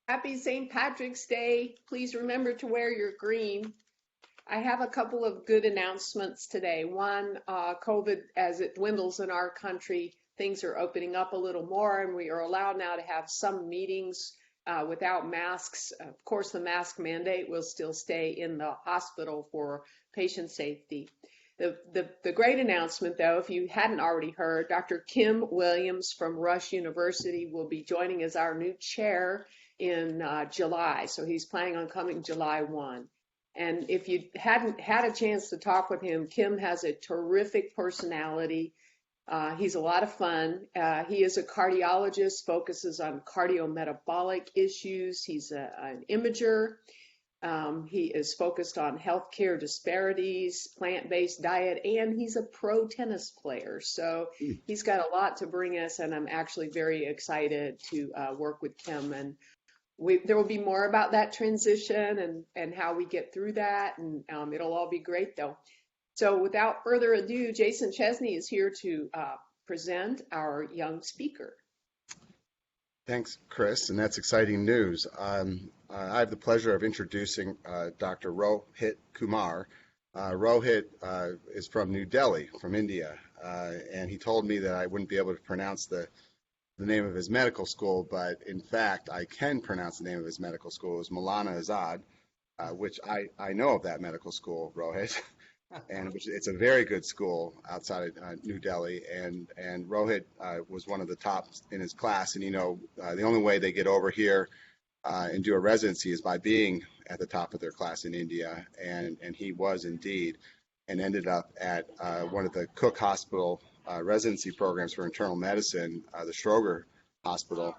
Happy St. Patrick's Day. Please remember to wear your green. I have a couple of good announcements today. One, COVID, as it dwindles in our country, things are opening up a little more, and we are allowed now to have some meetings without masks. Of course, the mask mandate will still stay in the hospital for patient safety. The great announcement, though, if you hadn't already heard, Dr. Kim Williams from Rush University will be joining as our new chair in July. So he's planning on coming July 1. And if you hadn't had a chance to talk with him, Kim has a terrific personality. He's a lot of fun. He is a cardiologist, focuses on cardiometabolic issues. He's an imager. He is focused on healthcare disparities, plant-based diet, and he's a pro tennis player. So he's got a lot to bring us, and I'm actually very excited to work with Kim. And there will be more about that transition and how we get through that, and it'll all be great, though. So without further ado, Jason Chesney is here to present our young speaker. Thanks, Chris, and that's exciting news. I have the pleasure of introducing Dr. Rohit Kumar. Rohit is from New Delhi, from India, and he told me that I wouldn't be able to pronounce the name of his medical school, but in fact, I can pronounce the name of his medical school. It's Maulana Azad, which I know of that medical school, Rohit. And it's a very good school outside of New Delhi, and Rohit was one of the tops in his class. And the only way they get over here and do a residency is by being at the top of their class in India, and he was indeed, and ended up at one of the Cook Hospital residency programs for internal medicine, the Stroger Hospital,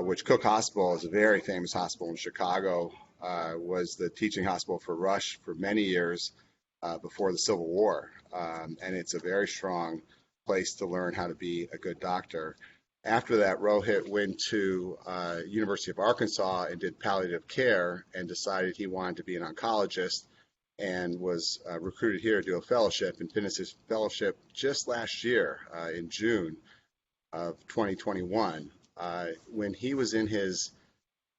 which Cook Hospital is a very famous hospital in Chicago, was the teaching hospital for Rush for many years. Before the Civil War, and it's a very strong place to learn how to be a good doctor. After that, Rohit went to University of Arkansas and did palliative care and decided he wanted to be an oncologist and was recruited here to do a fellowship and finished his fellowship just last year in June of 2021. When he was in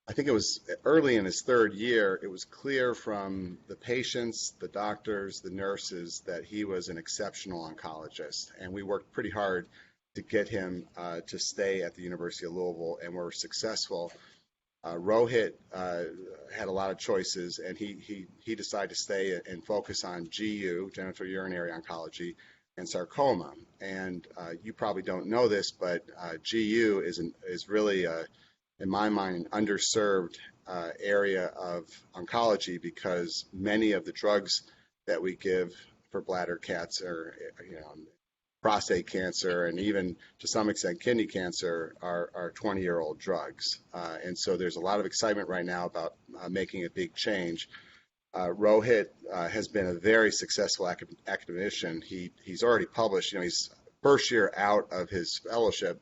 I think it was early in his third year, it was clear from the patients, the doctors, the nurses that he was an exceptional oncologist. And we worked pretty hard to get him to stay at the University of Louisville, and were successful. Rohit had a lot of choices, and he decided to stay and focus on GU, genitourinary oncology, and sarcoma. And you probably don't know this, but GU is really in my mind, an underserved area of oncology, because many of the drugs that we give for bladder cancer, prostate cancer, and even to some extent kidney cancer are 20-year-old drugs. And so there's a lot of excitement right now about making a big change. Rohit has been a very successful academician. He's already published, he's first year out of his fellowship.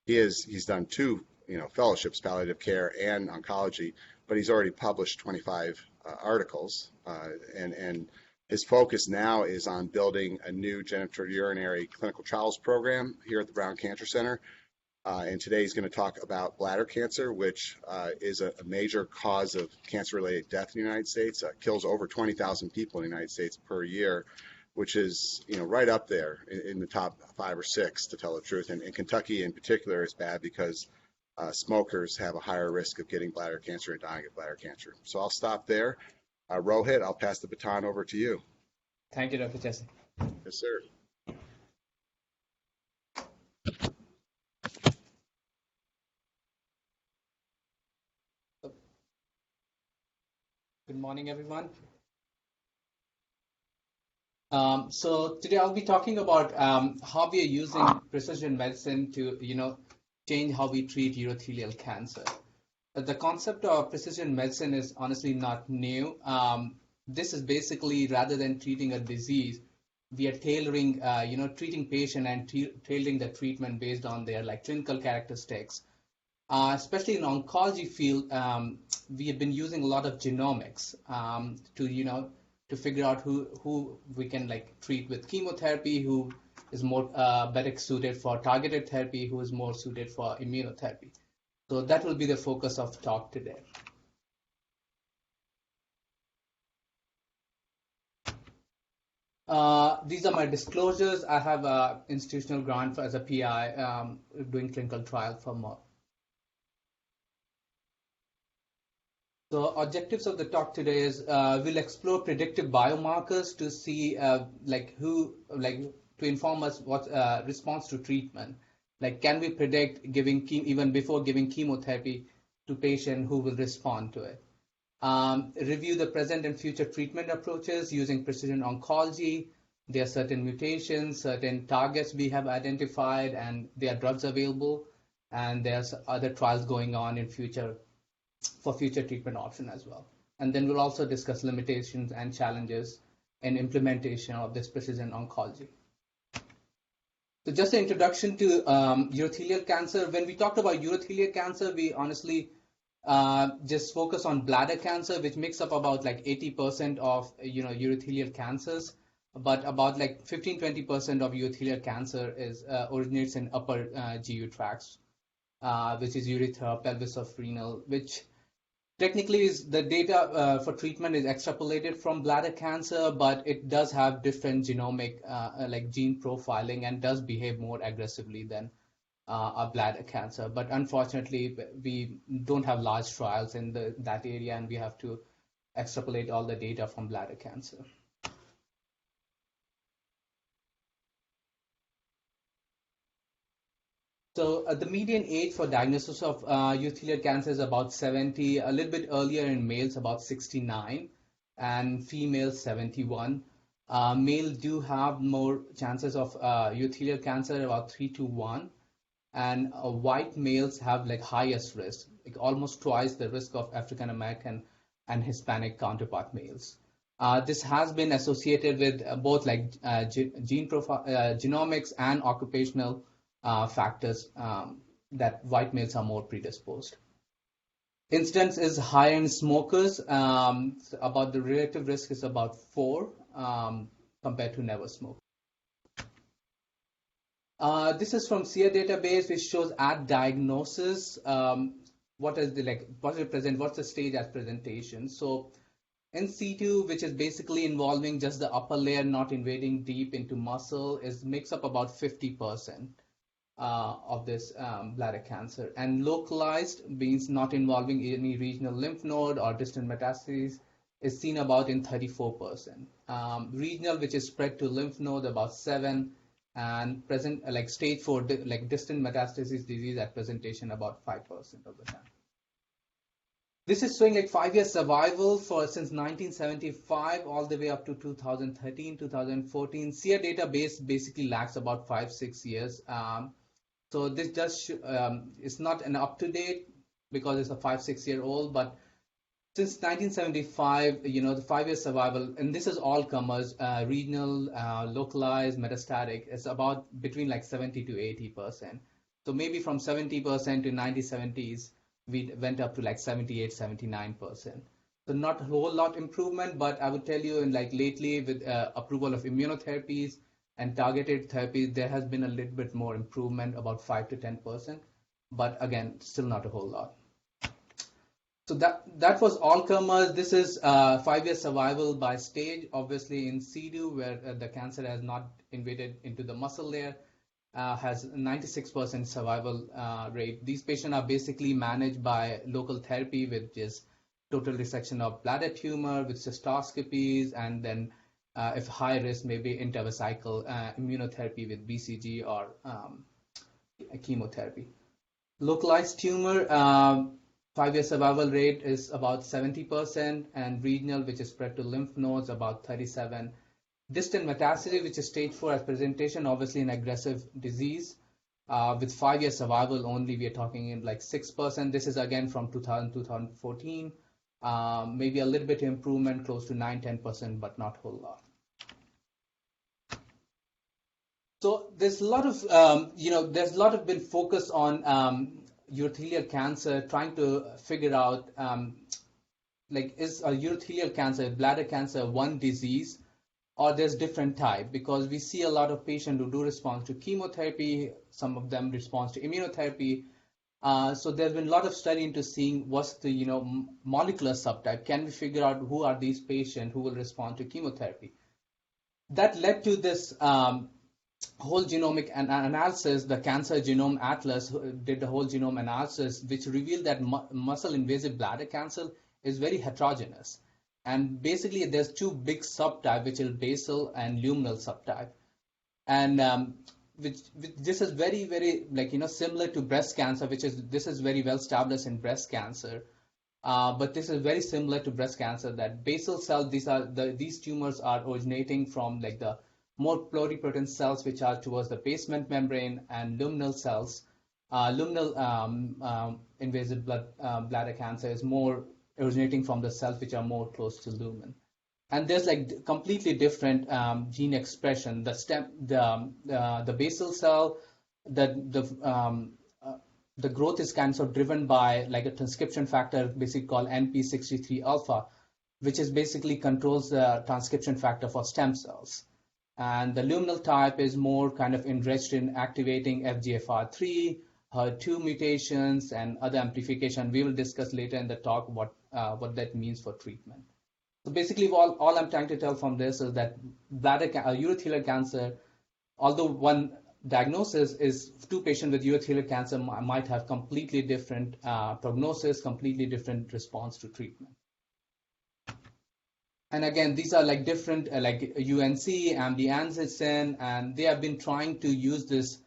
He's done two fellowships, palliative care and oncology, but he's already published 25 articles, and his focus now is on building a new genitourinary clinical trials program here at the Brown Cancer Center. And today he's going to talk about bladder cancer, which is a major cause of cancer-related death in the United States. Kills over 20,000 people in the United States per year, which is right up there in the top 5 or 6, to tell the truth. And Kentucky in particular is bad because smokers have a higher risk of getting bladder cancer and dying of bladder cancer. So I'll stop there. Rohit, I'll pass the baton over to you. Thank you, Dr. Chesney. Yes, sir. Good morning, everyone. So today I'll be talking about how we are using precision medicine to, change how we treat urothelial cancer. The concept of precision medicine is honestly not new. This is basically, rather than treating a disease, we are tailoring, treating patient and tailoring the treatment based on their clinical characteristics. Especially in oncology field, we have been using a lot of genomics to figure out who we can treat with chemotherapy, who is more better suited for targeted therapy, who is more suited for immunotherapy. So that will be the focus of talk today. These are my disclosures. I have an institutional grant as a PI doing clinical trial for more. So objectives of the talk today is we'll explore predictive biomarkers to see to inform us what response to treatment. Like, can we predict even before giving chemotherapy to patient who will respond to it? Review the present and future treatment approaches using precision oncology. There are certain mutations, certain targets we have identified, and there are drugs available, and there's other trials going on in future for future treatment option as well. And then we'll also discuss limitations and challenges in implementation of this precision oncology. So just an introduction to urothelial cancer. When we talked about urothelial cancer, we honestly just focus on bladder cancer, which makes up about like 80% of urothelial cancers, but about like 15-20% of urothelial cancer originates in upper GU tracts, which is urethra, pelvis of renal, which technically is the data for treatment is extrapolated from bladder cancer, but it does have different genomic like gene profiling and does behave more aggressively than a bladder cancer. But unfortunately, we don't have large trials in that area, and we have to extrapolate all the data from bladder cancer. So the median age for diagnosis of urothelial cancer is about 70, a little bit earlier in males, about 69, and females 71. Males do have more chances of urothelial cancer, about 3 to 1. And white males have like highest risk, like almost twice the risk of African American and Hispanic counterpart males. This has been associated with both like gene profile, genomics and occupational factors that white males are more predisposed. Incidence is higher in smokers. About the relative risk is about 4 compared to never smoke. This is from SEER database, which shows at diagnosis what's the stage at presentation. So in situ, which is basically involving just the upper layer, not invading deep into muscle, makes up about 50% of this bladder cancer. And localized means not involving any regional lymph node or distant metastases, is seen about in 34%. Regional, which is spread to lymph node, about 7%. And present like stage 4, like distant metastasis disease at presentation, about 5% of the time. This is showing like 5-year survival since 1975 all the way up to 2013, 2014. SEER database basically lacks about 5-6 years. So this just it's not an up-to-date because it's a 5-6 year old, but since 1975, the 5-year survival, and this is all comers, regional, localized, metastatic, is about between like 70 to 80%. So maybe from 70% to 1970s, we went up to like 78, 79%. So not a whole lot improvement, but I would tell you, in like lately with approval of immunotherapies and targeted therapies, there has been a little bit more improvement, about 5 to 10%, but again, still not a whole lot. So that was all comers. This is 5-year survival by stage, obviously in situ, where the cancer has not invaded into the muscle layer, has 96% survival rate. These patients are basically managed by local therapy, which is total resection of bladder tumor with cystoscopies, and then if high risk, maybe intravesical immunotherapy with BCG or chemotherapy. Localized tumor, 5-year survival rate is about 70%, and regional, which is spread to lymph nodes, about 37%. Distant metastasis, which is stage 4 as presentation, obviously an aggressive disease. With 5-year survival only, we are talking in like 6%. This is again from 2000, 2014. Maybe a little bit improvement, close to 9-10%, but not a whole lot. So there's a lot of been focus on urothelial cancer, trying to figure out is a urothelial cancer, bladder cancer, one disease, or there's different type, because we see a lot of patients who do respond to chemotherapy, some of them respond to immunotherapy, So there's been a lot of study into seeing what's the molecular subtype. Can we figure out who are these patients who will respond to chemotherapy? That led to this whole genomic analysis. The Cancer Genome Atlas did the whole genome analysis, which revealed that muscle invasive bladder cancer is very heterogeneous. And basically, there's two big subtypes, which is basal and luminal subtype. And which this is very, very similar to breast cancer, this is very well established in breast cancer. But this is very similar to breast cancer, that basal cells, these tumors are originating from the more pluripotent cells which are towards the basement membrane, and luminal cells, luminal invasive bladder cancer is more originating from the cells which are more close to lumen. And there's completely different gene expression. The basal cell, the growth is kind of driven by a transcription factor, basically called NP63 alpha, which is basically controls the transcription factor for stem cells. And the luminal type is more kind of enriched in activating FGFR3, HER2 mutations, and other amplification. We will discuss later in the talk what that means for treatment. So basically, all I'm trying to tell from this is that urothelial cancer, although one diagnosis is two patients with urothelial cancer might have completely different prognosis, completely different response to treatment. And again, these are different, UNC, MD Anderson, and they have been trying to use this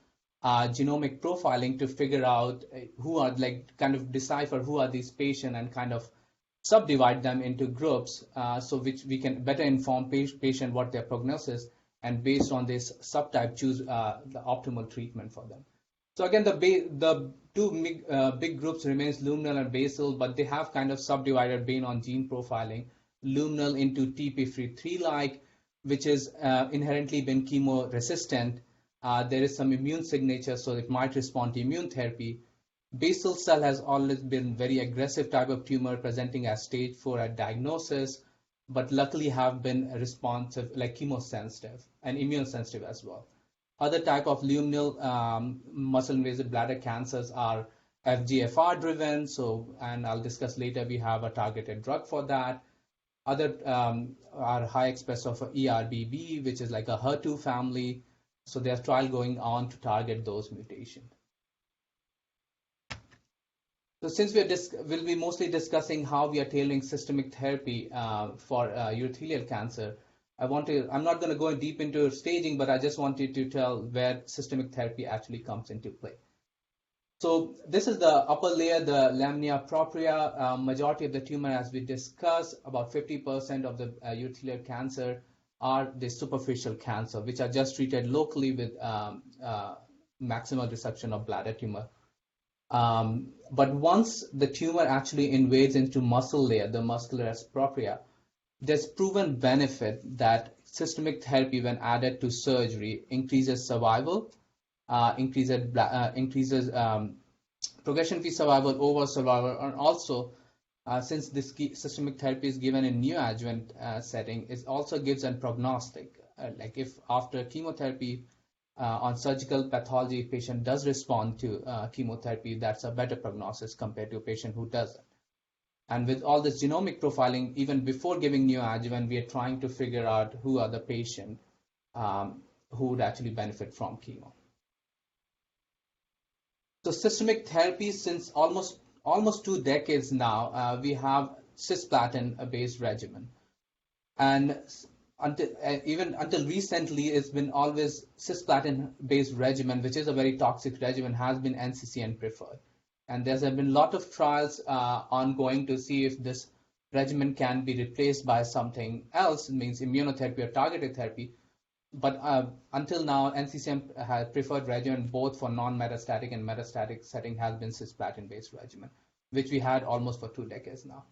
genomic profiling to figure out who are kind of decipher who are these patients and kind of subdivide them into groups, so which we can better inform patient what their prognosis, and based on this subtype choose the optimal treatment for them. So again, the two big groups remains luminal and basal, but they have kind of subdivided based on gene profiling. Luminal into TP53-like, which is inherently been chemo resistant. There is some immune signature, so it might respond to immune therapy. Basal cell has always been very aggressive type of tumor, presenting as stage 4 at diagnosis, but luckily have been responsive, chemosensitive and immune sensitive as well. Other type of luminal muscle invasive bladder cancers are FGFR driven, and I'll discuss later, we have a targeted drug for that. Other are high express of ERBB, which is like a HER2 family. So there's trial going on to target those mutations. So since we'll be mostly discussing how we are tailoring systemic therapy for urothelial cancer, I'm not going to go deep into staging, but I just wanted to tell where systemic therapy actually comes into play. So this is the upper layer, the lamina propria. Majority of the tumor, as we discussed, about 50% of the urothelial cancer are the superficial cancer, which are just treated locally with maximal resection of bladder tumor. But once the tumor actually invades into muscle layer, the muscularis propria, there's proven benefit that systemic therapy, when added to surgery, increases survival, increases progression-free survival, overall survival, and also since this systemic therapy is given in neoadjuvant setting, it also gives a prognostic. Like if after chemotherapy on surgical pathology, patient does respond to chemotherapy, that's a better prognosis compared to a patient who doesn't. And with all this genomic profiling, even before giving neoadjuvant, we are trying to figure out who are the patient who would actually benefit from chemo. So systemic therapy, since almost 2 decades now, we have cisplatin-based regimen, and until recently, it's been always cisplatin-based regimen, which is a very toxic regimen, has been NCCN preferred. And there's been a lot of trials ongoing to see if this regimen can be replaced by something else, it means immunotherapy or targeted therapy. But until now, NCCN has preferred regimen both for non-metastatic and metastatic setting has been cisplatin-based regimen, which we had almost for 2 decades now.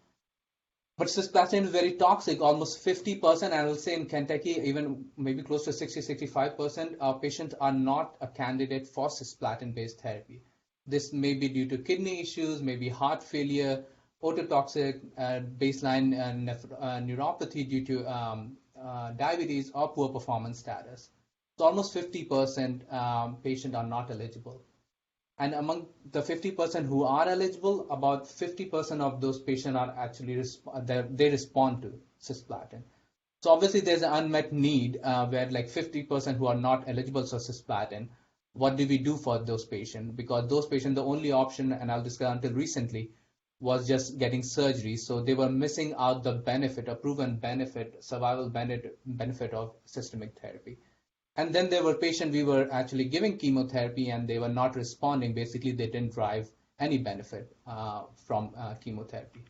But cisplatin is very toxic, almost 50%, and I will say in Kentucky, even maybe close to 60-65% of patients are not a candidate for cisplatin-based therapy. This may be due to kidney issues, maybe heart failure, ototoxic baseline neuropathy due to diabetes or poor performance status. So almost 50% patients are not eligible. And among the 50% who are eligible, about 50% of those patients are actually they respond to cisplatin. So obviously there's an unmet need where like 50% who are not eligible for cisplatin. What do we do for those patients? Because those patients, the only option, and I'll discuss until recently, was just getting surgery. So they were missing out the benefit, a proven benefit, survival benefit of systemic therapy. And then there were patients we were actually giving chemotherapy and they were not responding. Basically, they didn't drive any benefit from chemotherapy.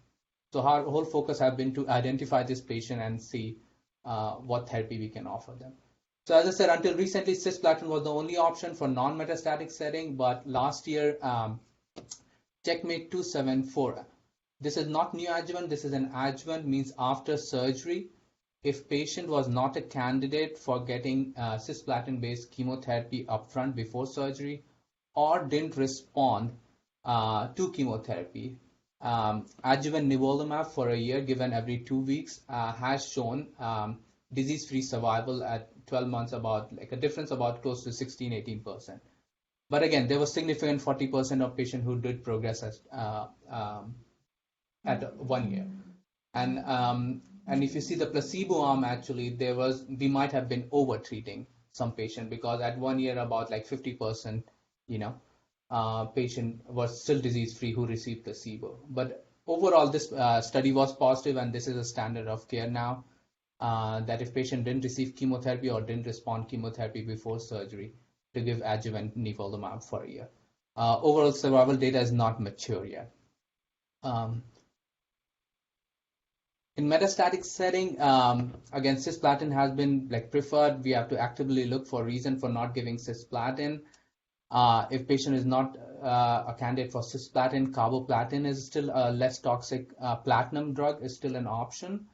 So our whole focus has been to identify this patient and see what therapy we can offer them. So as I said, until recently, cisplatin was the only option for non-metastatic setting, but last year, Checkmate 274, this is not neoadjuvant, this is an adjuvant, means after surgery. If patient was not a candidate for getting cisplatin-based chemotherapy upfront before surgery or didn't respond to chemotherapy, adjuvant nivolumab for a year given every 2 weeks has shown disease-free survival at 12 months about like a difference about close to 16-18%. But again, there was significant 40% of patients who did progress at 1 year. And if you see the placebo arm, actually, we might have been over treating some patient because at 1 year, about like 50%, patient was still disease-free who received placebo. But overall, this study was positive, and this is a standard of care now, that if patient didn't receive chemotherapy or didn't respond chemotherapy before surgery, to give adjuvant nivolumab for a year. Overall survival data is not mature yet. In metastatic setting, again, cisplatin has been like preferred. We have to actively look for reason for not giving cisplatin. If patient is not a candidate for cisplatin, carboplatin is still a less toxic platinum drug is still an option.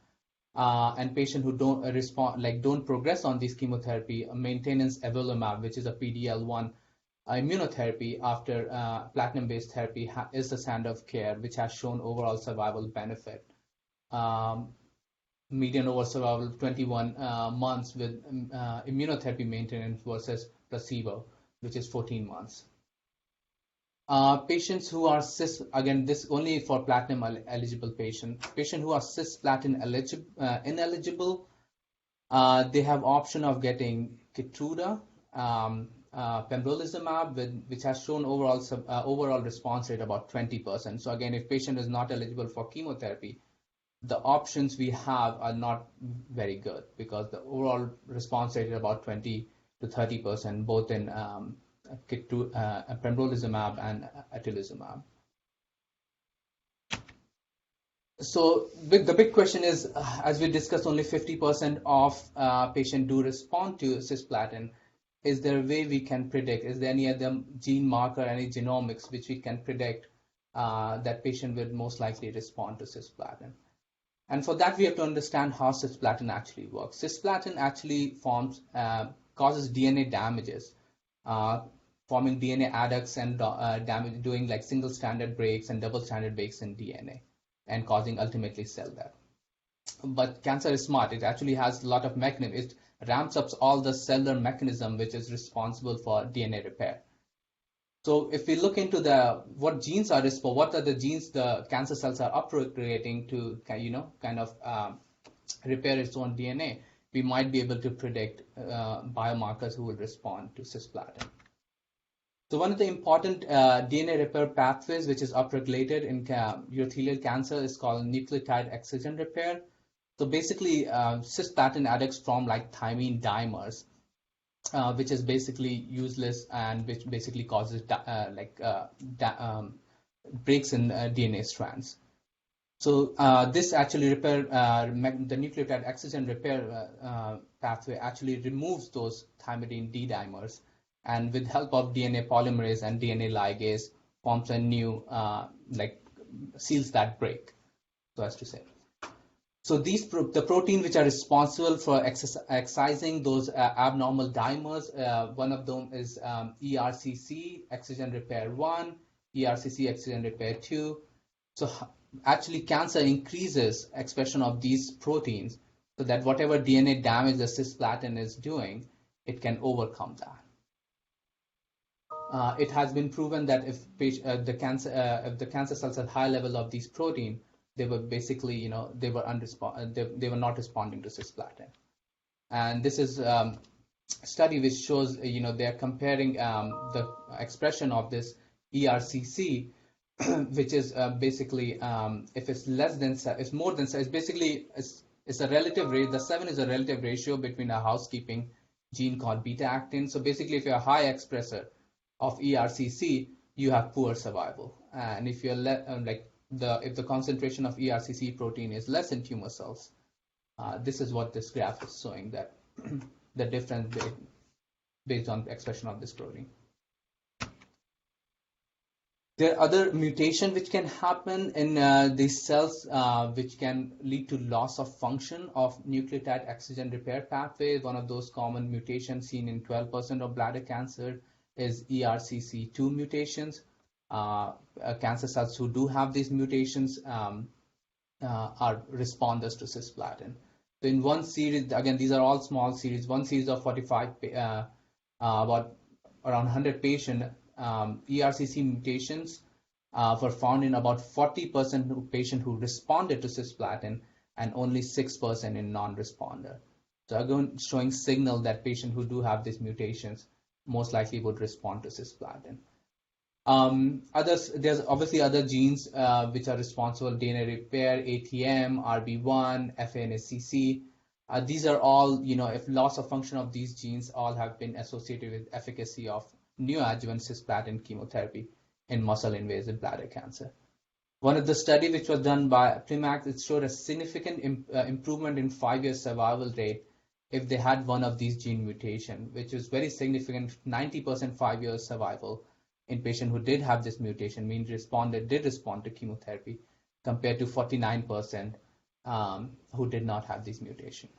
And patients who don't respond, like don't progress on this chemotherapy, maintenance avelumab, which is a PD-L1 immunotherapy after platinum-based therapy is the standard of care, which has shown overall survival benefit. Median overall survival 21 months with immunotherapy maintenance versus placebo, which is 14 months. Patients who are again, this only for platinum eligible patients who are cisplatin ineligible, they have option of getting Keytruda, pembrolizumab, which has shown overall response rate about 20%. So again, if patient is not eligible for chemotherapy, the options we have are not very good because the overall response rate is about 20 to 30%, both in pembrolizumab and atezolizumab. So the big question is, as we discussed, only 50% of patients do respond to cisplatin. Is there a way we can predict? Is there any other gene marker, any genomics which we can predict that patient will most likely respond to cisplatin? And for that, we have to understand how cisplatin actually works. Cisplatin actually causes DNA damages, forming DNA adducts and doing like single stranded breaks and double stranded breaks in DNA and causing ultimately cell death. But cancer is smart. It actually has a lot of mechanisms. It ramps up all the cellular mechanism which is responsible for DNA repair. So if we look into what genes are responsible, what are the genes the cancer cells are upregulating to kind of repair its own DNA, we might be able to predict biomarkers who will respond to cisplatin. So one of the important DNA repair pathways which is upregulated in urothelial cancer is called nucleotide excision repair. So basically, cisplatin adducts form like thymine dimers, which is basically useless and which basically causes breaks in DNA strands. So this actually the nucleotide excision repair pathway actually removes those thymidine D dimers, and with help of DNA polymerase and DNA ligase forms a new, seals that break, so as to say. So the protein which are responsible for excising those abnormal dimers, one of them is ERCC, excision repair 1, ERCC, excision repair 2. So actually cancer increases expression of these proteins so that whatever DNA damage the cisplatin is doing, it can overcome that. it has been proven that if the cancer cells had high level of these protein, they were basically, they were they were not responding to cisplatin. And this is study which shows, they are comparing the expression of this ERCC, which is basically if it's less than, it's more than, it's basically it's a relative rate. The 7 is a relative ratio between a housekeeping gene called beta actin. So basically, if you're a high expressor of ERCC, you have poor survival. And if you're if the concentration of ERCC protein is less in tumor cells, this is what this graph is showing, that the difference based on the expression of this protein. There are other mutations which can happen in these cells, which can lead to loss of function of nucleotide excision repair pathway. One of those common mutations seen in 12% of bladder cancer is ERCC2 mutations. Cancer cells who do have these mutations are responders to cisplatin. So in one series, again, these are all small series, one series of 45, about around 100 patients, ERCC mutations were found in about 40% of patients who responded to cisplatin and only 6% in non-responder. So again, showing signal that patients who do have these mutations most likely would respond to cisplatin. There's obviously other genes which are responsible: DNA repair, ATM, RB1, FANSCC. These are all, if loss of function of these genes all have been associated with efficacy of neoadjuvant cisplatin chemotherapy in muscle-invasive bladder cancer. One of the study which was done by Primax, it showed a significant improvement in 5-year survival rate if they had one of these gene mutation, which is very significant, 90% 5-year survival in patients who did have this mutation, means did respond to chemotherapy, compared to 49% who did not have this mutation.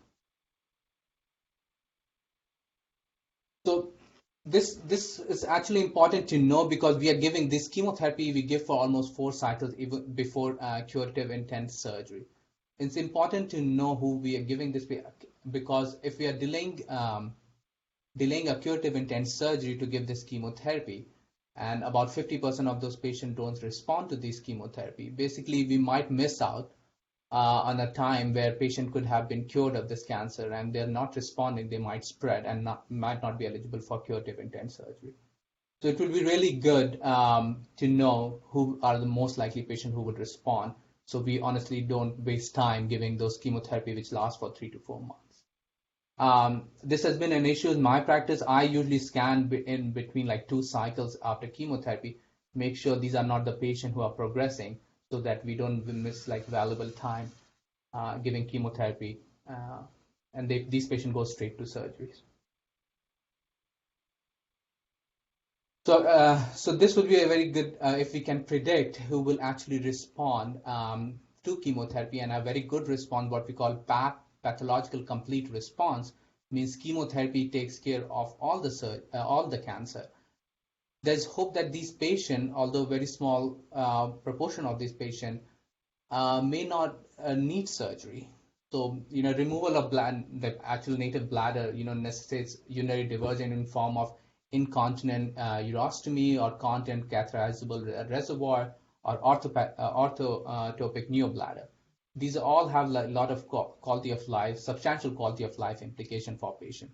So this is actually important to know, because we are giving this chemotherapy, we give for almost 4 cycles even before curative intent surgery. It's important to know who we are giving this, because if we are delaying a curative intent surgery to give this chemotherapy, and about 50% of those patients don't respond to this chemotherapy, basically we might miss out on a time where patient could have been cured of this cancer, and they're not responding, they might spread and might not be eligible for curative intent surgery. So it would be really good to know who are the most likely patients who would respond, so we honestly don't waste time giving those chemotherapy which lasts for 3 to 4 months. This has been an issue in my practice. I usually scan in between 2 cycles after chemotherapy, make sure these are not the patients who are progressing, so that we don't miss valuable time giving chemotherapy, and these patients go straight to surgeries. So this would be a very good, if we can predict who will actually respond to chemotherapy, and a very good response, what we call pathological complete response, means chemotherapy takes care of all the cancer. There's hope that these patients, although very small proportion of these patients, may not need surgery. So, removal of the actual native bladder, necessitates urinary diversion in form of incontinent urostomy or continent catheterizable reservoir or orthotopic neobladder. These all have a lot of quality of life, substantial quality of life implication for patient.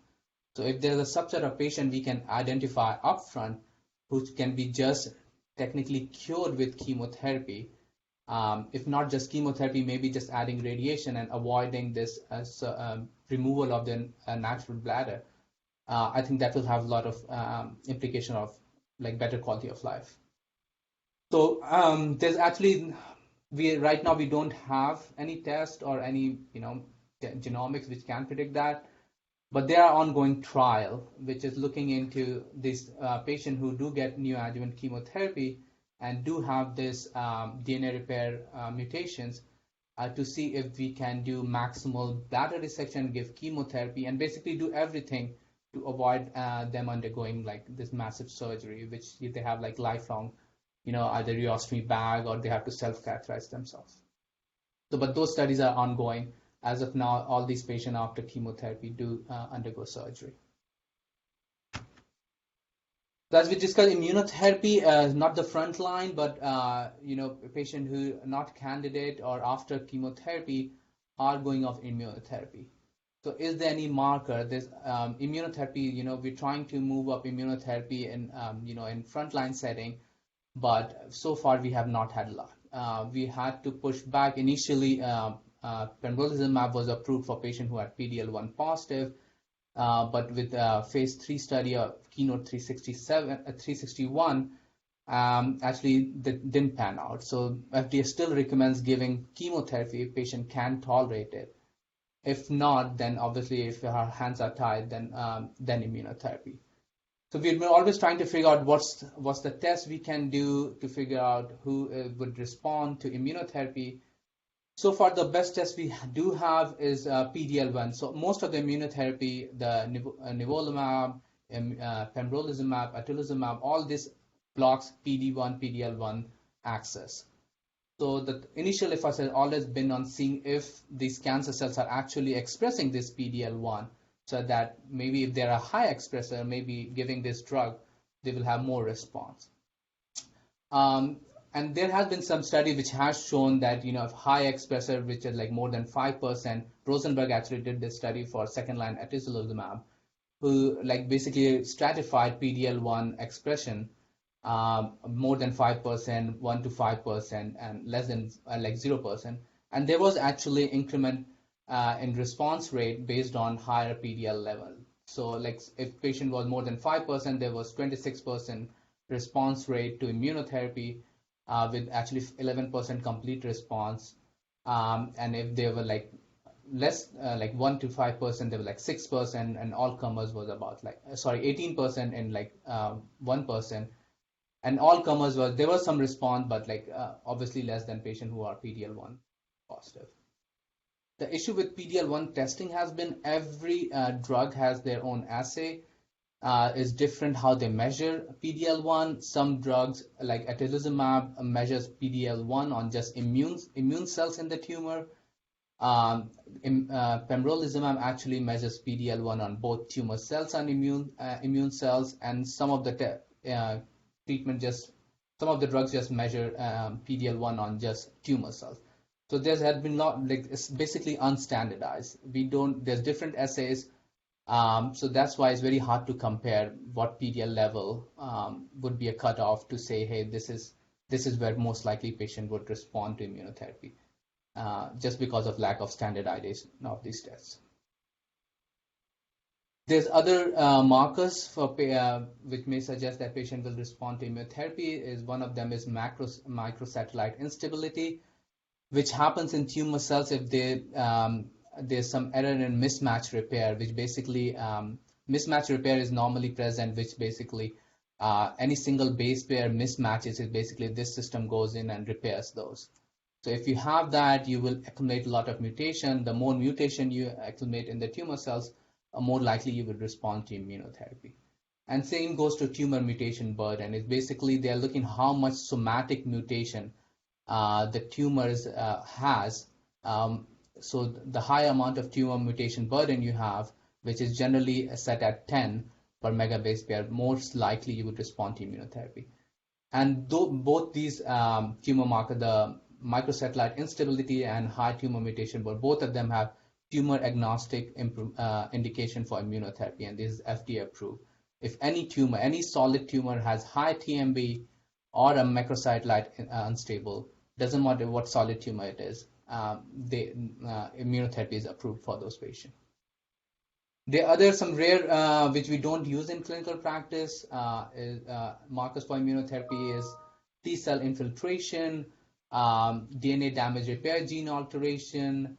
So if there's a subset of patient we can identify upfront who can be just technically cured with chemotherapy, if not just chemotherapy, maybe just adding radiation and avoiding this removal of the natural bladder, I think that will have a lot of implication of better quality of life. So there's actually, right now we don't have any test or any genomics which can predict that, but there are ongoing trial which is looking into this patient who do get neoadjuvant chemotherapy and do have this DNA repair mutations, to see if we can do maximal bladder resection, give chemotherapy, and basically do everything to avoid them undergoing this massive surgery, which they have lifelong, either urostomy bag or they have to self-catheterize themselves. So, but those studies are ongoing. As of now, all these patients after chemotherapy do undergo surgery. So as we discussed, immunotherapy, not the front line, but a patient who not candidate or after chemotherapy are going off immunotherapy. So is there any marker? This immunotherapy, we're trying to move up immunotherapy in frontline setting, but so far we have not had luck. We had to push back. Initially, pembrolizumab was approved for patients who had PD-L1 positive, but with phase 3 study of Keynote 361, actually that didn't pan out. So FDA still recommends giving chemotherapy if patient can tolerate it. If not, then obviously if our hands are tied, then immunotherapy. So we've been always trying to figure out what's the test we can do to figure out who would respond to immunotherapy. So far, the best test we do have is PD-L1. So most of the immunotherapy, the nivolumab, pembrolizumab, atezolizumab, all this blocks PD-1, PD-L1 access. So the initial efforts has always been on seeing if these cancer cells are actually expressing this PD-L1, so that maybe if they're a high expressor, maybe giving this drug, they will have more response. And there has been some study which has shown that, if high expressor, which is like more than 5%, Rosenberg actually did this study for second-line atezolizumab, who basically stratified PD-L1 expression, more than 5%, 1 to 5%, and less than 0%. And there was actually increment in response rate based on higher PDL level. So if patient was more than 5%, there was 26% response rate to immunotherapy, with actually 11% complete response. And if they were less, 1 to 5%, they were 6%, and all comers was about 18% and 1%. And all comers there was some response, but obviously less than patients who are PD-L1 positive. The issue with PD-L1 testing has been every drug has their own assay. Is different how they measure PD-L1. Some drugs like atezolizumab measures PD-L1 on just immune cells in the tumor. Pembrolizumab actually measures PD-L1 on both tumor cells and immune cells, and some of the some of the drugs just measure PD-L1 on just tumor cells. So there has been it's basically unstandardized. There's different assays. So that's why it's very hard to compare what PDL level would be a cutoff to say, hey, this is where most likely patient would respond to immunotherapy, just because of lack of standardization of these tests. There's other markers for which may suggest that patient will respond to immunotherapy. One of them is microsatellite instability, which happens in tumor cells if there's some error in mismatch repair, which basically mismatch repair is normally present, which basically any single base pair mismatches is basically this system goes in and repairs those. So if you have that, you will accumulate a lot of mutation. The more mutation you accumulate in the tumor cells, more likely you will respond to immunotherapy. And same goes to tumor mutation burden. It's basically they're looking how much somatic mutation the tumors has. So the high amount of tumor mutation burden you have, which is generally set at 10 per megabase pair, most likely you would respond to immunotherapy. And both these tumor markers, the microsatellite instability and high tumor mutation burden, both of them have tumor agnostic indication for immunotherapy, and this is FDA approved. If any tumor, any solid tumor has high TMB or a microsatellite unstable, doesn't matter what solid tumor it is, immunotherapy is approved for those patients. There are some rare, which we don't use in clinical practice, markers for immunotherapy is T-cell infiltration, DNA damage repair gene alteration,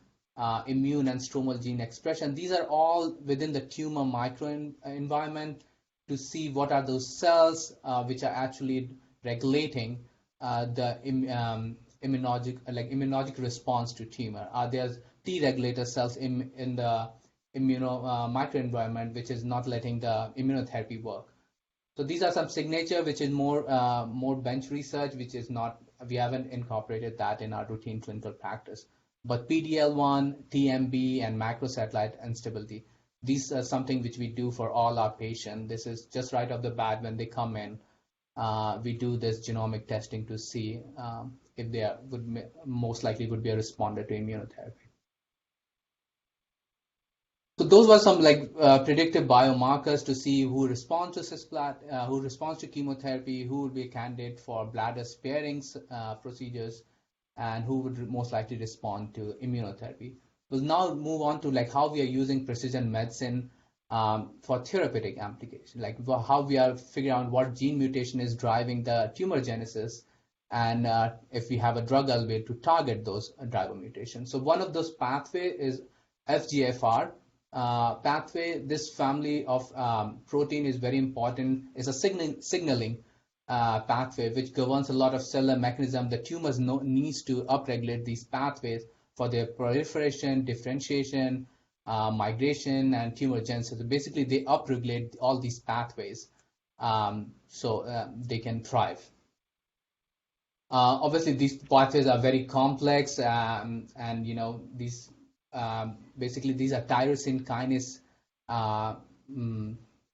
immune and stromal gene expression. These are all within the tumor microenvironment to see what are those cells which are actually regulating the immunologic response to tumor. Are there T regulator cells in the microenvironment which is not letting the immunotherapy work? So these are some signature which is more bench research, which is not, we haven't incorporated that in our routine clinical practice. But PD-L1, TMB, and macrosatellite instability, These are something which we do for all our patients. This is just right off the bat when they come in. We do this genomic testing to see if they most likely would be a responder to immunotherapy. So those were some predictive biomarkers to see who responds to cisplatin, who responds to chemotherapy, who would be a candidate for bladder sparing procedures, and who would most likely respond to immunotherapy. We'll now move on to how we are using precision medicine for therapeutic application, how we are figuring out what gene mutation is driving the tumor genesis, and if we have a drug elevate to target those driver mutations. So one of those pathways is FGFR pathway. This family of protein is very important. It's a signaling pathway which governs a lot of cellular mechanism. The tumors needs to upregulate these pathways for their proliferation, differentiation, migration, and tumor genesis. So basically, they upregulate all these pathways so they can thrive. Obviously, these pathways are very complex, and these basically these are tyrosine kinase,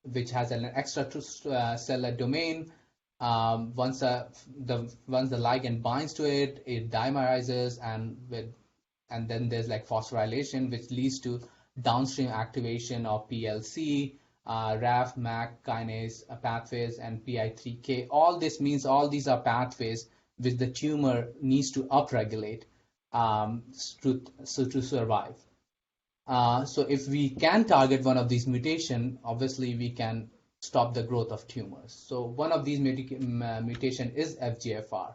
which has an extracellular domain. Once the ligand binds to it, it dimerizes, and then there's phosphorylation, which leads to downstream activation of PLC, RAF, MAC kinase pathways, and PI3K. All this means all these are pathways which the tumor needs to upregulate to survive. So if we can target one of these mutations, obviously we can stop the growth of tumors. So one of these mutation is FGFR.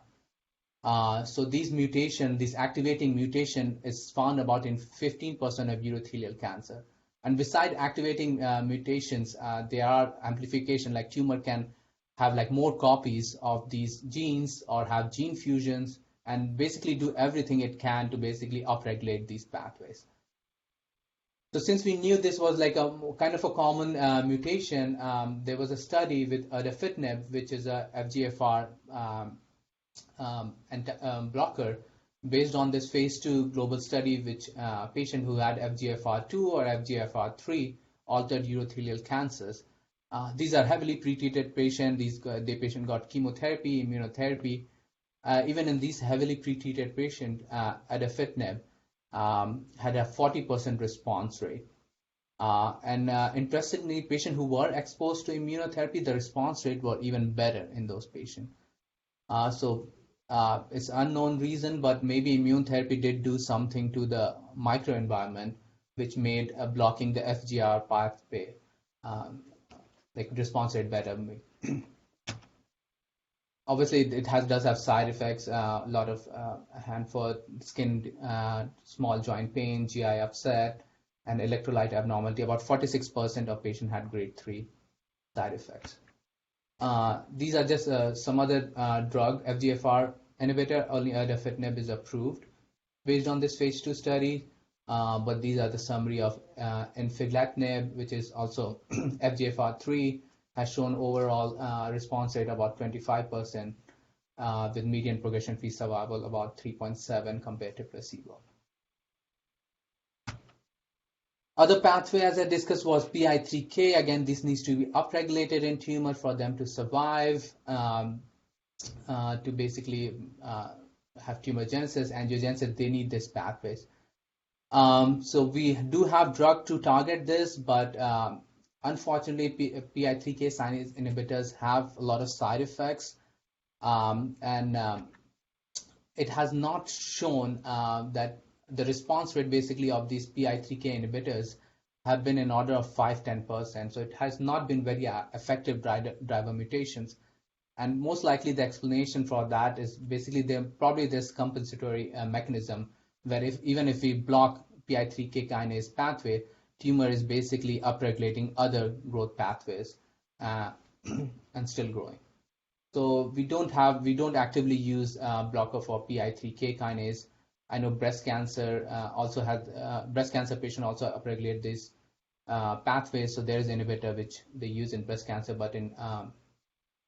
So this activating mutation is found about in 15% of urothelial cancer. And beside activating mutations, there are amplification, like tumor can have more copies of these genes or have gene fusions and basically do everything it can to basically upregulate these pathways. So since we knew this was a kind of a common mutation, there was a study with erdafitinib, which is a FGFR blocker. Based on this phase 2 global study, which patient who had FGFR2 or FGFR3 altered urothelial cancers. These are heavily pretreated patients. The patient got chemotherapy, immunotherapy. Even in these heavily pretreated patients, erdafitinib had a 40% response rate. Interestingly, patients who were exposed to immunotherapy, the response rate were even better in those patients. It's unknown reason, but maybe immunotherapy did do something to the microenvironment, which made blocking the FGFR pathway response rate better. Obviously, it does have side effects, a lot of hand, foot, skin, small joint pain, GI upset, and electrolyte abnormality. About 46% of patients had grade 3 side effects. These are just some other drug, FGFR inhibitor, only erdafitinib is approved based on this phase 2 study. But these are the summary of infigratinib, which is also FGFR3, has shown overall response rate about 25%, with median progression-free survival about 3.7 compared to placebo. Other pathway, as I discussed, was PI3K. Again, this needs to be upregulated in tumor for them to survive, to basically have tumor genesis, angiogenesis. They need this pathways. So we do have drug to target this, but unfortunately, PI3K kinase inhibitors have a lot of side effects, and it has not shown that the response rate basically of these PI3K inhibitors have been in order of 5-10%. So it has not been very effective driver mutations. And most likely the explanation for that is basically probably this compensatory mechanism, where even if we block PI3K kinase pathway, tumor is basically upregulating other growth pathways and still growing. So we don't actively use blocker for PI3K kinase. I know breast cancer also has breast cancer patient also upregulate these pathways. So there is inhibitor which they use in breast cancer, but in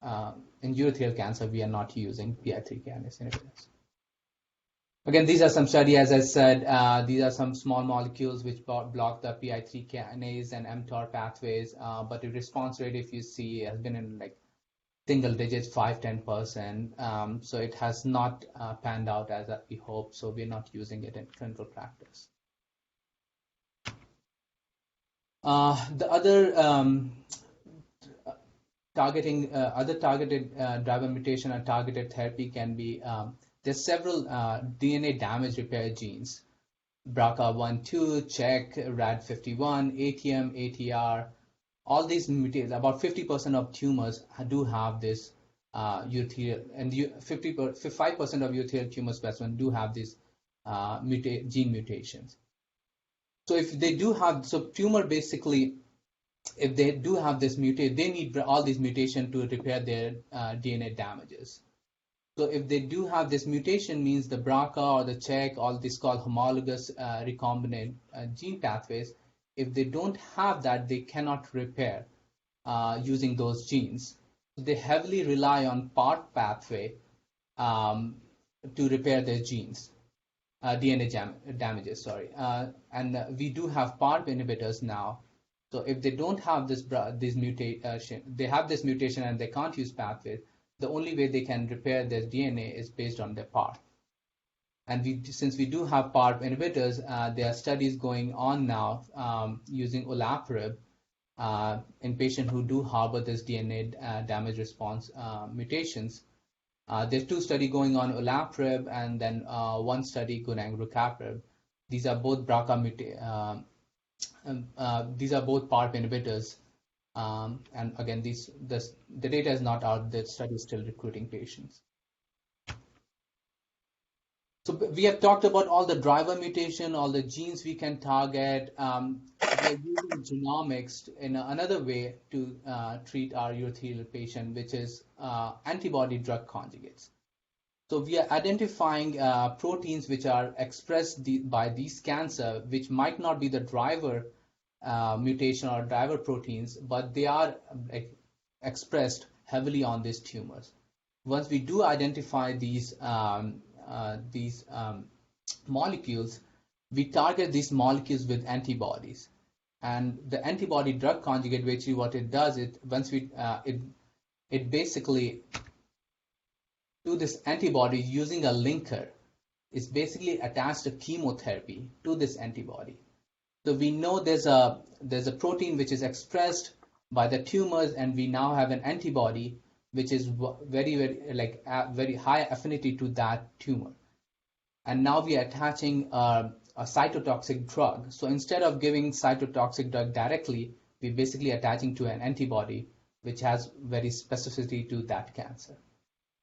urothelial cancer we are not using PI3K kinase inhibitors. Again, these are some studies, as I said, these are some small molecules which block the PI3 kinase and mTOR pathways, but the response rate, if you see, has been in like single digits, 5-10%. So it has not panned out as we hope, so we're not using it in clinical practice. The other targeted driver mutation or targeted therapy can be there's several DNA damage repair genes: BRCA1/2, CHEK, RAD51, ATM, ATR. All these mutations, about 50% of tumors do have this urothelial, and 5% of urothelial tumor specimens do have these gene mutations. So if they do have, so tumor basically, if they do have this mutation, they need all these mutations to repair their DNA damages. So if they do have this mutation, means the BRCA or the CHEK, all these called homologous recombinant gene pathways, if they don't have that, they cannot repair using those genes. So they heavily rely on PARP pathway to repair their genes, DNA damages, sorry. And we do have PARP inhibitors now. So if they don't have this mutation, they have this mutation and they can't use pathways, the only way they can repair their DNA is based on their PARP. And since we do have PARP inhibitors, there are studies going on now using olaparib in patients who do harbor this DNA damage response mutations. There's 2 studies going on, olaparib, and then 1 study gunangrucaprib. These are both BRCA these are both PARP inhibitors. And again, the data is not out. The study is still recruiting patients. So we have talked about all the driver mutation, all the genes we can target. We're using genomics in another way to treat our urothelial patient, which is antibody-drug conjugates. So we are identifying proteins which are expressed by these cancer, which might not be the driver mutation or driver proteins, but they are expressed heavily on these tumors. Once we do identify these molecules, we target these molecules with antibodies. And the antibody drug conjugate, basically what it does, it basically, to this antibody using a linker, is basically attached a chemotherapy to this antibody. So we know there's a protein which is expressed by the tumors, and we now have an antibody which is very high affinity to that tumor. And now we are attaching a cytotoxic drug. So instead of giving cytotoxic drug directly, we're basically attaching to an antibody which has very specificity to that cancer.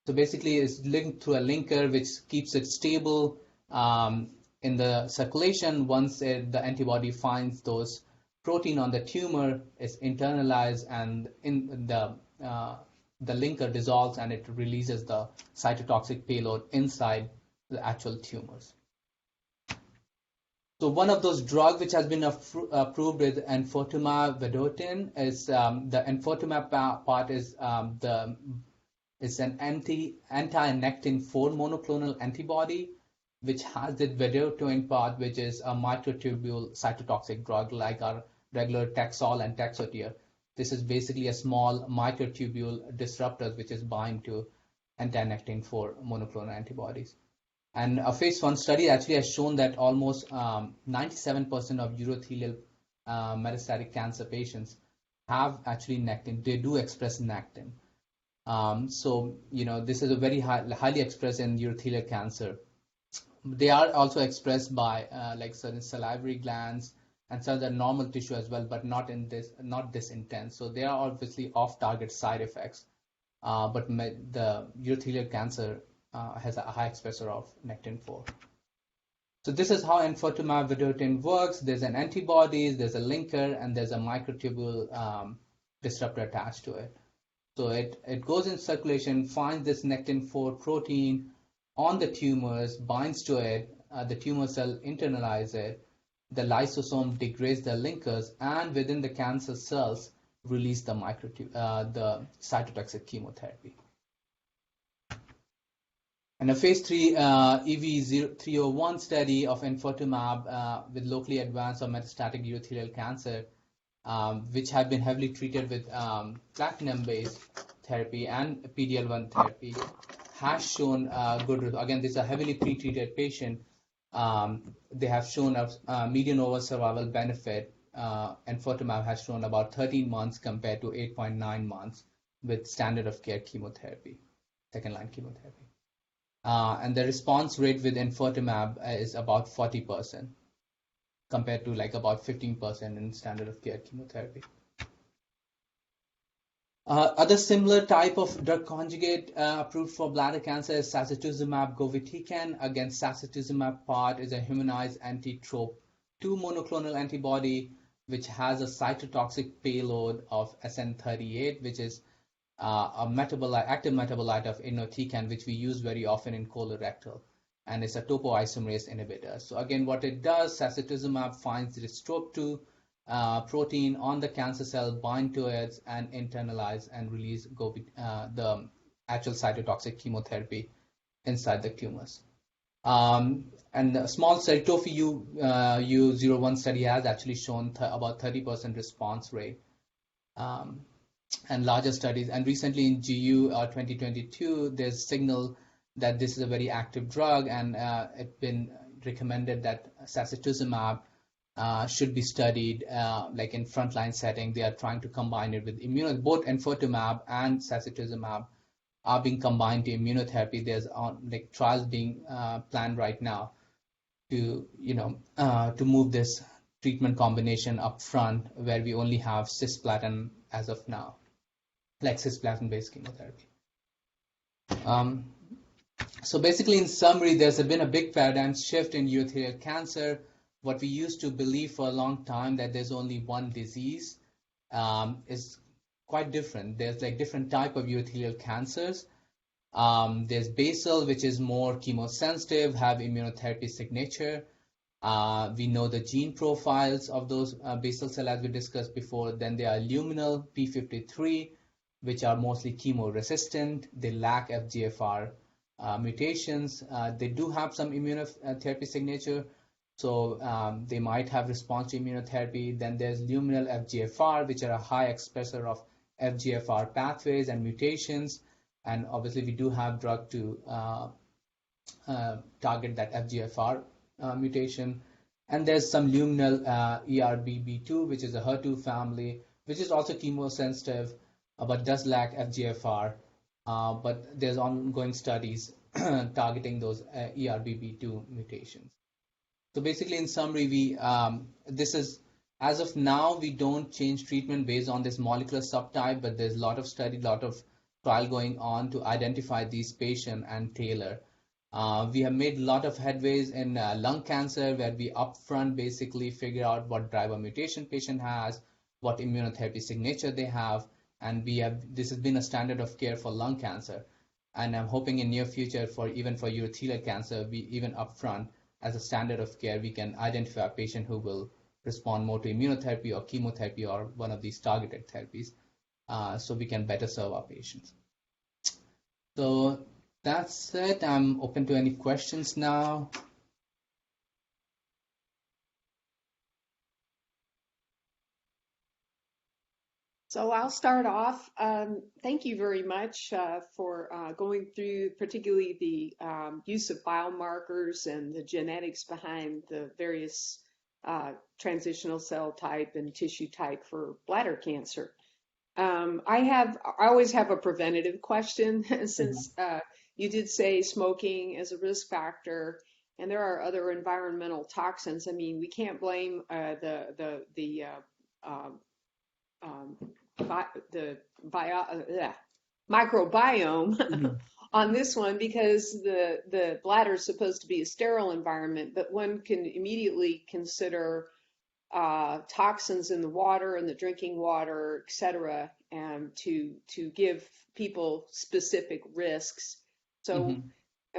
So basically it's linked to a linker which keeps it stable in the circulation. Once the antibody finds those protein on the tumor, it's internalized, and in the linker dissolves and it releases the cytotoxic payload inside the actual tumors. So one of those drugs which has been approved with enfortumab vedotin is the enfortumab part is it's an anti-nectin-4 monoclonal antibody, which has the vedotin part, which is a microtubule cytotoxic drug like our regular Taxol and Taxotere. This is basically a small microtubule disruptor which is bind to anti-nectin-4 monoclonal antibodies. And a phase 1 study actually has shown that almost 97% of urothelial metastatic cancer patients have actually nectin. They do express nectin. So, this is a very highly expressed in urothelial cancer. They are also expressed by like certain salivary glands and some other normal tissue as well, but not this intense. So they are obviously off-target side effects. But the urothelial cancer has a high expressor of nectin-4. So this is how enfortumab vedotin works. There's an antibody, there's a linker, and there's a microtubule disruptor attached to it. So it goes in circulation, finds this nectin-4 protein on the tumors, binds to it, the tumor cell internalizes it, the lysosome degrades the linkers, and within the cancer cells release the cytotoxic chemotherapy. And a phase 3 EV301 study of enfortumab with locally advanced or metastatic urothelial cancer, which had been heavily treated with platinum-based therapy and PD-L1 therapy, has shown good results. Again, these are heavily pretreated patients. They have shown a median overall survival benefit. Enfortumab has shown about 13 months compared to 8.9 months with standard of care chemotherapy, second-line chemotherapy. And the response rate with enfortumab is about 40% compared to like about 15% in standard of care chemotherapy. Other similar type of drug conjugate approved for bladder cancer is sacituzumab govitecan. Again, sacituzumab part is a humanized anti-TROP2 monoclonal antibody, which has a cytotoxic payload of SN38, which is a metabolite, active metabolite of irinotecan, which we use very often in colorectal, and it's a topoisomerase inhibitor. So again, what it does, sacituzumab finds this TROP2 protein on the cancer cell, bind to it, and internalize and release the actual cytotoxic chemotherapy inside the tumors. And a small study, TOFI-U01 study has actually shown about 30% response rate. And larger studies, and recently in GU 2022, there's signal that this is a very active drug, and it's been recommended that sacituzumab should be studied like in frontline setting. They are trying to combine it with both enfortumab and sacituzumab are being combined to immunotherapy. There's like trials being planned right now to to move this treatment combination up front, where we only have cisplatin as of now, like cisplatin-based chemotherapy. So basically, in summary, there's been a big paradigm shift in urothelial cancer. What we used to believe for a long time that there's only one disease is quite different. There's like different type of urothelial cancers. There's basal, which is more chemosensitive, have immunotherapy signature. We know the gene profiles of those basal cells, as we discussed before. Then there are luminal P53, which are mostly chemo-resistant. They lack FGFR mutations. They do have some immunotherapy signature, so they might have response to immunotherapy. Then there's luminal FGFR, which are a high expressor of FGFR pathways and mutations. And obviously, we do have drug to target that FGFR mutation. And there's some luminal ERBB2, which is a HER2 family, which is also chemosensitive, but does lack FGFR. But there's ongoing studies targeting those ERBB2 mutations. So basically, in summary, this is, as of now, we don't change treatment based on this molecular subtype, but there's a lot of study, lot of trial going on to identify these patients and tailor. We have made a lot of headways in lung cancer, where we upfront basically figure out what driver mutation patient has, what immunotherapy signature they have, and this has been a standard of care for lung cancer. And I'm hoping in near future even for urothelial cancer, we even upfront as a standard of care, we can identify a patient who will respond more to immunotherapy or chemotherapy or one of these targeted therapies, so we can better serve our patients. So that's it. I'm open to any questions now. So I'll start off. Thank you very much for going through particularly the use of biomarkers and the genetics behind the various transitional cell type and tissue type for bladder cancer. I always have a preventative question since you did say smoking is a risk factor, and there are other environmental toxins. I mean, we can't blame the microbiome on this one, because the bladder is supposed to be a sterile environment, but one can immediately consider toxins in the water and the drinking water, et cetera, and to give people specific risks. So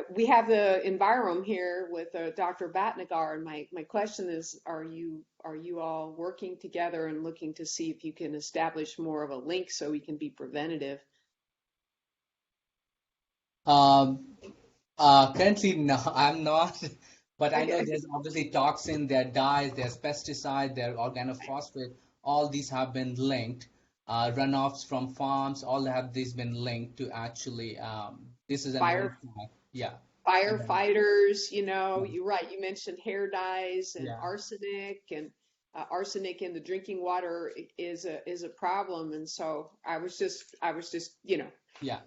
we have the Envirom here with Dr. Bhatnagar, and my question is, are you all working together and looking to see if you can establish more of a link so we can be preventative? Currently, no, I'm not. But I know Okay. there's obviously toxin, there are dyes, there's pesticide, there are organophosphate. All these have been linked. Runoffs from farms, all have these been linked to actually. This is a known Fire fact. Yeah. And, firefighters, you're right. You mentioned hair dyes and yeah. arsenic in the drinking water is a problem. And so I was just, Yeah.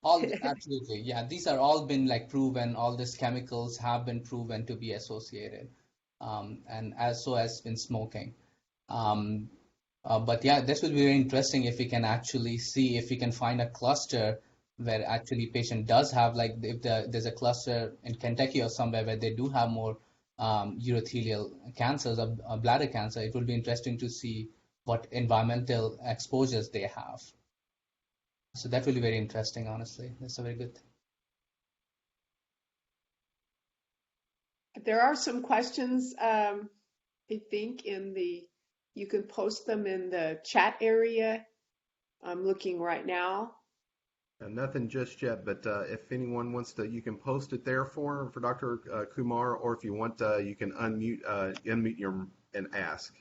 All absolutely. Yeah. These are all been like proven. All these chemicals have been proven to be associated. And as so has been smoking. Um, but yeah, this will be very interesting if we can actually see if we can find a cluster where actually patient does have like if there's a cluster in Kentucky or somewhere where they do have more urothelial cancers or bladder cancer. It will be interesting to see what environmental exposures they have. So that will be very interesting, honestly. That's a very good thing. there are some questions, I think you can post them in the chat area. I'm looking right now. Nothing just yet, but if anyone wants to, you can post it there for Dr. Kumar, or if you want, you can unmute your and ask.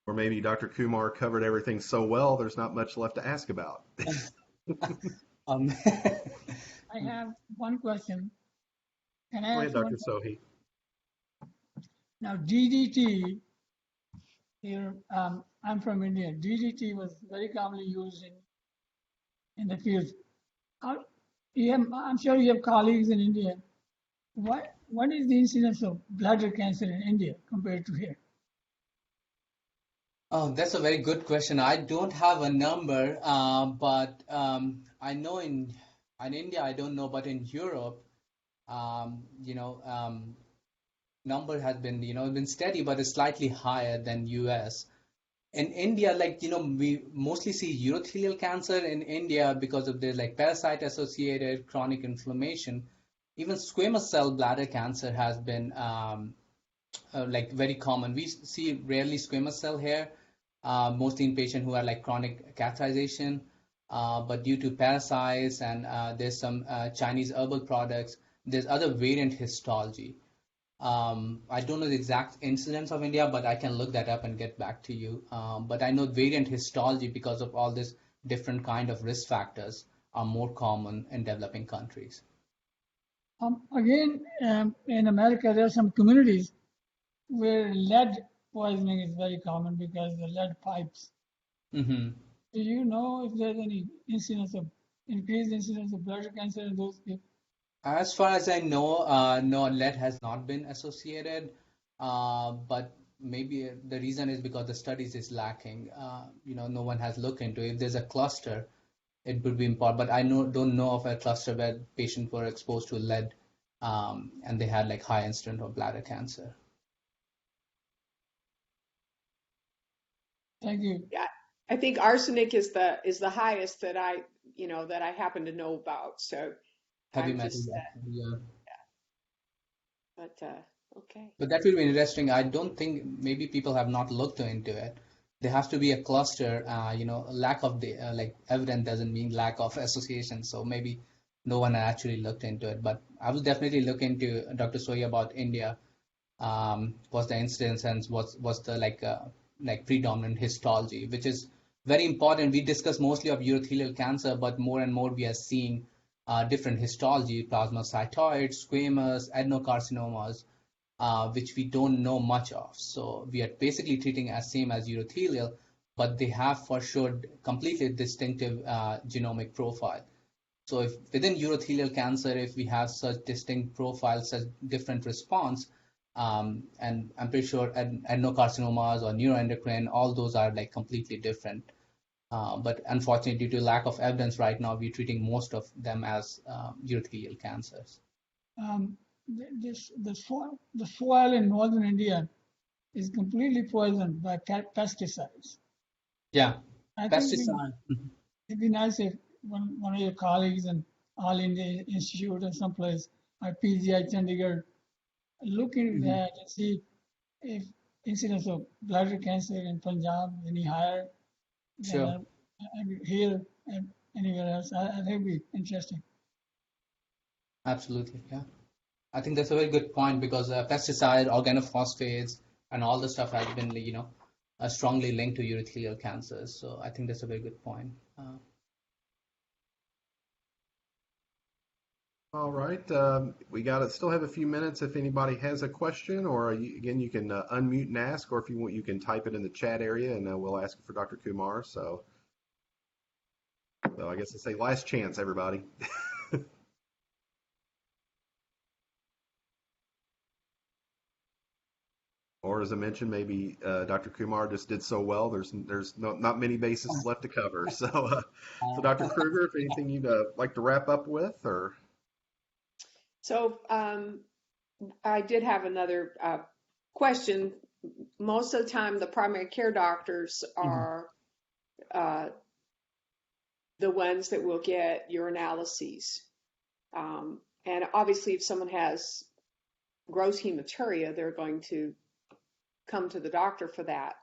Or maybe Dr. Kumar covered everything so well, there's not much left to ask about. Um, I have one question. Can I Go ask ahead, one Dr. question? Sohi. Now, DDT, here, I'm from India. DDT was very commonly used in the field. How, I'm sure you have colleagues in India. What is the incidence of bladder cancer in India compared to here? Oh, that's a very good question. I don't have a number, but I know in India, I don't know, but in Europe, you know, number has been, been steady, but it's slightly higher than US. In India, like, we mostly see urothelial cancer in India because of the like parasite associated chronic inflammation. Even squamous cell bladder cancer has been like very common. We see rarely squamous cell here, mostly in patients who are like chronic catheterization. But due to parasites and there's some Chinese herbal products, there's other variant histology. I don't know the exact incidence of India, but I can look that up and get back to you. But I know variant histology because of all these different kind of risk factors are more common in developing countries. Again, in America, there are some communities where lead poisoning is very common because the lead pipes. Hmm. Do you know if there's any increased incidence of bladder cancer in those people? As far as I know, no, lead has not been associated, but maybe the reason is because the studies is lacking. No one has looked into it. If there's a cluster, it would be important, but don't know of a cluster where patients were exposed to lead, and they had like high incidence of bladder cancer. Thank you. Yeah, I think arsenic is the highest that I happen to know about. So Heavy I'm metal, just, yeah. okay. But that will be interesting. I don't think maybe people have not looked into it. There has to be a cluster. Lack of the like evidence doesn't mean lack of association. So maybe no one actually looked into it. But I will definitely look into Dr. Soy about India. What's the incidence and what's the like predominant histology, which is very important. We discuss mostly of urothelial cancer, but more and more we are seeing different histology, plasmacytoid, squamous, adenocarcinomas, which we don't know much of. So we are basically treating as same as urothelial, but they have for sure completely distinctive genomic profile. So if within urothelial cancer, if we have such distinct profiles, such different response, and I'm pretty sure adenocarcinomas or neuroendocrine, all those are like completely different. But unfortunately, due to lack of evidence right now, we're treating most of them as urothelial cancers. The soil in northern India is completely poisoned by pesticides. Yeah, I think pesticide. it'd be nice if one of your colleagues in All India Institute or someplace, like PGI Chandigarh, look into Mhm. that and see if incidence of bladder cancer in Punjab is any higher Sure. here and anywhere else. I think it'd be interesting. Absolutely. Yeah. I think that's a very good point because pesticide, organophosphates, and all the stuff has been, strongly linked to urothelial cancers. So I think that's a very good point. All right, we still have a few minutes if anybody has a question, or again, you can unmute and ask, or if you want, you can type it in the chat area, and we'll ask for Dr. Kumar. So I guess I say last chance, everybody. Or as I mentioned, maybe Dr. Kumar just did so well. There's not many bases left to cover. So Dr. Kruger, if anything you'd like to wrap up with, or So I did have another question. Most of the time, the primary care doctors are the ones that will get urinalyses. And obviously, if someone has gross hematuria, they're going to come to the doctor for that.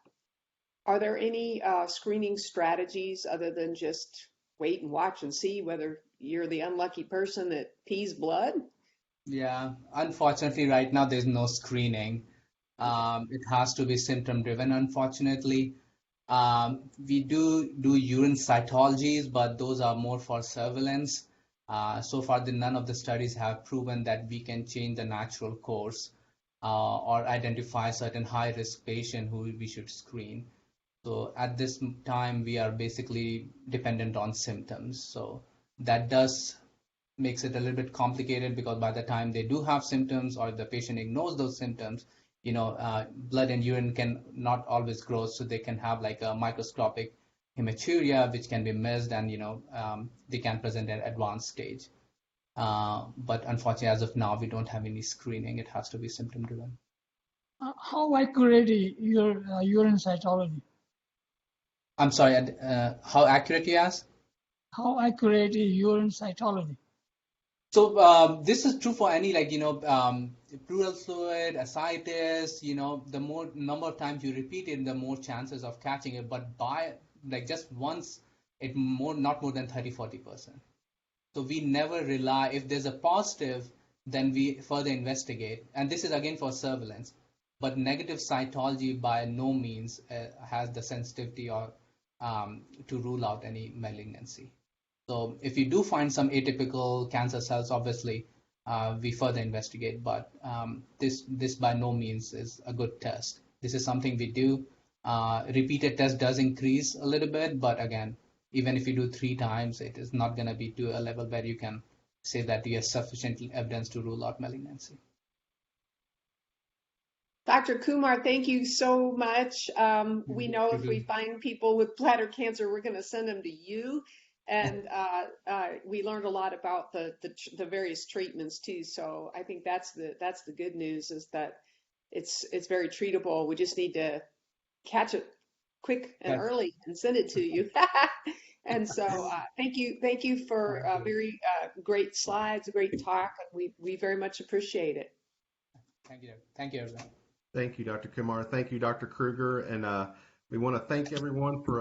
Are there any screening strategies other than just wait and watch and see whether you're the unlucky person that pees blood? Yeah, unfortunately, right now there's no screening. It has to be symptom driven, unfortunately. We do urine cytologies, but those are more for surveillance. So far, none of the studies have proven that we can change the natural course or identify certain high-risk patient who we should screen. So at this time, we are basically dependent on symptoms. So that makes it a little bit complicated because by the time they do have symptoms or the patient ignores those symptoms, blood and urine can not always grow, so they can have like a microscopic hematuria, which can be missed, and they can present at advanced stage. But unfortunately, as of now, we don't have any screening. It has to be symptom driven. How accurate is your urine cytology? I'm sorry, how accurate you ask? How accurate is urine cytology? So this is true for any pleural fluid, ascites. The more number of times you repeat it, the more chances of catching it. But by just once, not more than 30-40%. So we never rely. If there's a positive, then we further investigate. And this is again for surveillance. But negative cytology by no means has the sensitivity or to rule out any malignancy. So if you do find some atypical cancer cells, obviously we further investigate, but this by no means is a good test. This is something we do. Repeated test does increase a little bit, but again, even if you do 3 times, it is not going to be to a level where you can say that you have sufficient evidence to rule out malignancy. Dr. Kumar, thank you so much. We know if we find people with bladder cancer, we're going to send them to you. And we learned a lot about the various treatments too. So I think that's the good news, is that it's very treatable. We just need to catch it quick and early and send it to you. And so thank you for very great slides, great talk, and we very much appreciate it. Thank you, everyone. Thank you, Dr. Kumar. Thank you, Dr. Kruger, and we want to thank everyone for